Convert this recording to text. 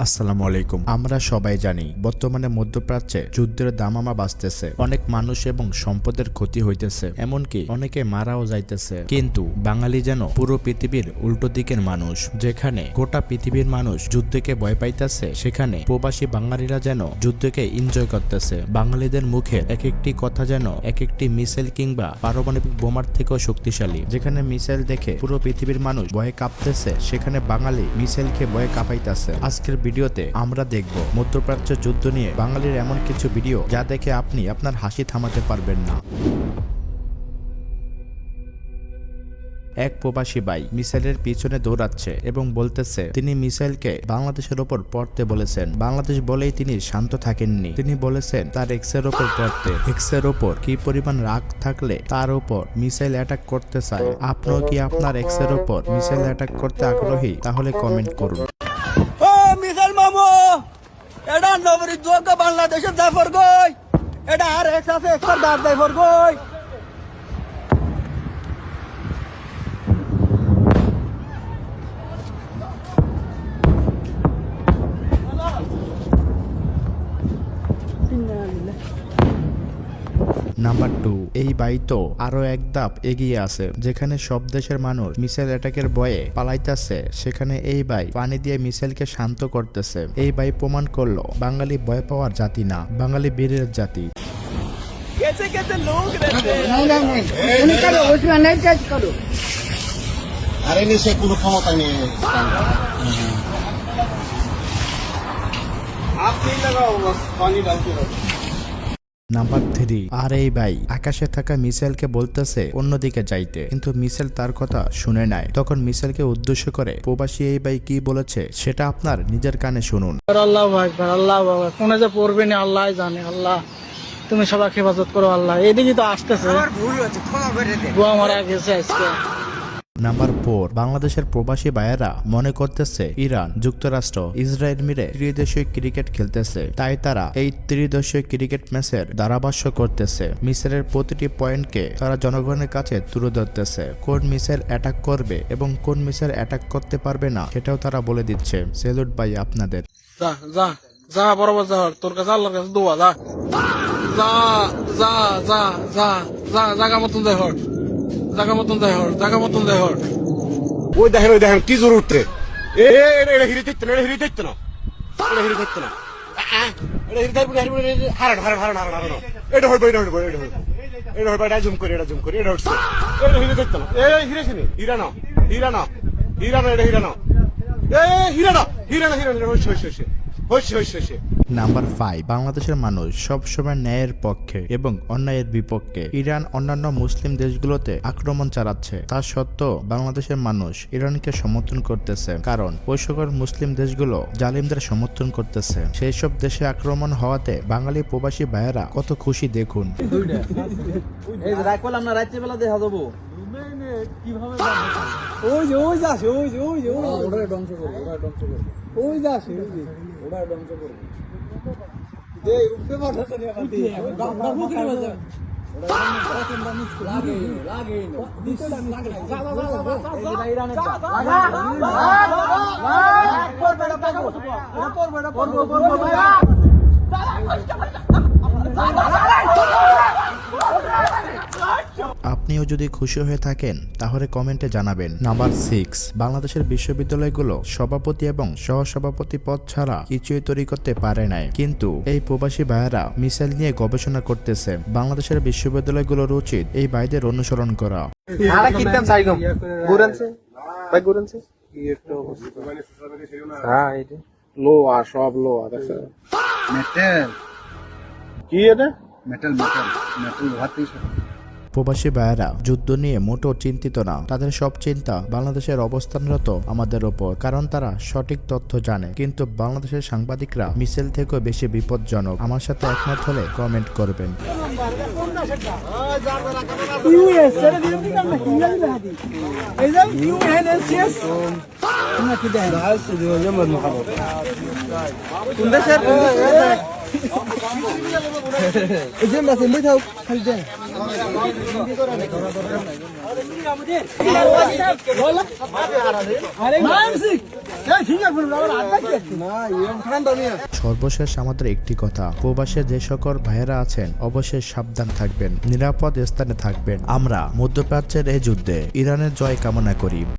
আসসালামু আলাইকুম। আমরা সবাই জানি বর্তমানে মধ্যপ্রাচ্যে যুদ্ধের দামামা বাজতেছে, অনেক মানুষ এবং সম্পদের ক্ষতি হইতেছে, এমনকি অনেকে মারাও যাইতেছে। কিন্তু বাঙালি যেন পুরো পৃথিবীর উল্টো দিকের মানুষ। যেখানে গোটা পৃথিবীর মানুষ যুদ্ধকে ভয় পাইতেছে, সেখানে প্রবাসী বাঙালিরা যেন যুদ্ধকে এনজয় করতেছে। বাঙালিদের মুখে এক একটি কথা যেন এক একটি মিসাইল কিংবা পারমাণবিক বোমার থেকেও শক্তিশালী। যেখানে মিসাইল দেখে পুরো পৃথিবীর মানুষ ভয়ে কাঁপতেছে, সেখানে বাঙালি মিসাইলকে ভয়ে কাঁপাইতেছে। আজকের ভিডিওতে আমরা দেখব মধ্যপ্রাচ্য যুদ্ধ নিয়ে বাঙালির এমন কিছু ভিডিও যা দেখে আপনি আপনার হাসি থামাতে পারবেন না। এক প্রবাসী ভাই মিসাইলের পিছনে দৌড়াচ্ছে এবং বলতেছে তিনি মিসাইলকে বাংলাদেশের ওপর পড়তে বলেছেন। বাংলাদেশ বলেই তিনি শান্ত থাকেননি, তিনি বলেছেন তার এক্স এর ওপর পড়তে। এক্স এর ওপর কি পরিমাণ রাগ থাকলে তার ওপর মিসাইল অ্যাটাক করতে চায়। আপনিও কি আপনার এক্স এর ওপর মিসাইল অ্যাটাক করতে আগ্রহী? তাহলে কমেন্ট করুন। মিসাইল মামু এটা নবরী যোগ্য বাংলাদেশের জাফর গই, এটা আর এক্স আছে এক্সের দাঁত জাফর গই। নাম্বার 2, এই বাই তো আরো এক ধাপ এগিয়ে আছে। যেখানে সব দেশের মানুষ মিসাইল অ্যাটাকের ভয়ে পালাইতেছে, সেখানে এই ভাই পানি দিয়ে মিসাইলকে শান্ত করতেছে। এই ভাই প্রমাণ করলো বাঙালি ভয় পাওয়ার জাতি না, বাঙালি বীরের জাতি। कैसे कैसे लोग रहते हैं। नहीं करो, उसमें नहीं टच करो। अरे निश्चय কোনো ক্ষমতা নেই। आप नहीं लगाओ, बस पानी डालते रहो। নাম্বার 3, আর এই ভাই আকাশে থাকা মিসাইলকে বলতেছে অন্যদিকে যাইতে, কিন্তু মিসাইল তার কথা শুনে নাই। তখন মিসাইলকে উদ্দেশ্য করে প্রবাসী এই ভাই কি বলেছে সেটা আপনার নিজের কানে শুনুন। আল্লাহ আকবার, আল্লাহ আকবার। কোনে যে পড়বে না আল্লাহ জানে। আল্লাহ তুমি সবাইকে হেফাজত করো আল্লাহ। এদিকে তো আসতেছে, আমার ভুল হচ্ছে, ক্ষমা করে দে। বুয়া মারা গেছে আজকে। নাম্বার 4, বাংলাদেশের প্রবাসী ভাইয়েরা মনে করতেছে ইরান যুক্তরাষ্ট্র ইসরায়েল মিলে ত্রিদেশীয় ক্রিকেট খেলতেছে, তাই তারা এই ত্রিদেশীয় ক্রিকেট ম্যাচের ধারাভাষ্য করতেছে। মিসাইলের প্রতিটি পয়েন্টকে তারা জনগণের কাছে তুলে ধরতেছে। কোন মিসাইল অ্যাটাক করবে এবং কোন মিসাইল অ্যাটাক করতে পারবে না সেটাও তারা বলে দিচ্ছে। সেলুট ভাই আপনাদের। যা যা যা, বরাবর যা, তোর কাছে আল্লাহর কাছে দোয়া। যা যা যা যা যা যা, জায়গা মতন দেয় হর, জায়গা মতন দেয় হর, জায়গা মতন দেয় হর। ওই দেখেন কি জোর উঠতে। এটা হিরে দেখতে না, এটা হিরে দেখতে না, এটা হিরে দেখতে না, এটা হিরে দেখতে না। হারান এটা হইব, এটা হইব, এটা হইব, এটা হইব। এটা জুম করে, এটা জুম করে, এটা হচ্ছে। এটা হিরে দেখতে না, এই হিরে শুনি, হিরা না, হিরা না, হিরা না, এটা হিরা না, হিরা না, হিরা না, হিরা না, হইছে। নাম্বার 5, বাংলাদেশের মানুষ সবসময় ন্যায়ের পক্ষে এবং অন্যায়ের বিপক্ষে। ইরান অন্যান্য মুসলিম দেশগুলোতে আক্রমণ চালাচ্ছে, তা সত্ত্বেও বাংলাদেশের মানুষ ইরানকে সমর্থন করতেছে, কারণ ওই সকল মুসলিম দেশগুলো জালিমদের সমর্থন করতেছে। সেই সব দেশে আক্রমণ হওয়াতে বাঙালি প্রবাসী ভাইয়েরা কত খুশি দেখুন। এই রাত বলে আমরা রাত্রিবেলা দেখা যাবো। ওই যে ওই যাস, ওই যে ওই যে ওরা ধ্বংস করবে, ওরা ধ্বংস করবে, ওই যাস, ওরা ধ্বংস করবে। দে উপরে মারতে নিয়ে কাটি গাম মুখে বাজা। ওরা প্রথমটা মিস করে লাগে না দিতে লাগে। যা যা যা এই যে ইরানে যা করবে না, এটা করবে না, করবে আপনিও যদি খুশি হয়ে থাকেন তাহলে কমেন্টে জানাবেন। নাম্বার 6, বাংলাদেশের বিশ্ববিদ্যালয়গুলো সভাপতি এবং সহসভাপতি পদ ছাড়া কিছুই তৈরি করতে পারে নাই, কিন্তু এই প্রবাসী ভাইয়েরা মিসাইল নিয়ে গবেষণা করতেছে। বাংলাদেশের বিশ্ববিদ্যালয়গুলোর উচিত এই ভাইদের অনুসরণ করা। সব লো আছে মেটাল কি এটা মেটাল ভাতি। প্রবাসী ভাইয়েরা যুদ্ধ নিয়ে মোটেও চিন্তিত না, তাদের সব চিন্তা বাংলাদেশের অবস্থানরত আমাদের ওপর, কারণ তারা সঠিক তথ্য জানে। কিন্তু বাংলাদেশের সাংবাদিকরা মিসাইল থেকেও বেশি বিপজ্জনক। আমার সাথে একমত হলে কমেন্ট করবেন। এই যে মেসেজ লিখাও খালি দে। সর্বশেষ আমাদের একটি কথা, প্রবাসে যে সকল ভাইয়েরা আছেন অবশ্যই সাবধান থাকবেন, নিরাপদ স্থানে থাকবেন। আমরা মধ্যপ্রাচ্যের এই যুদ্ধে ইরানের জয় কামনা করি।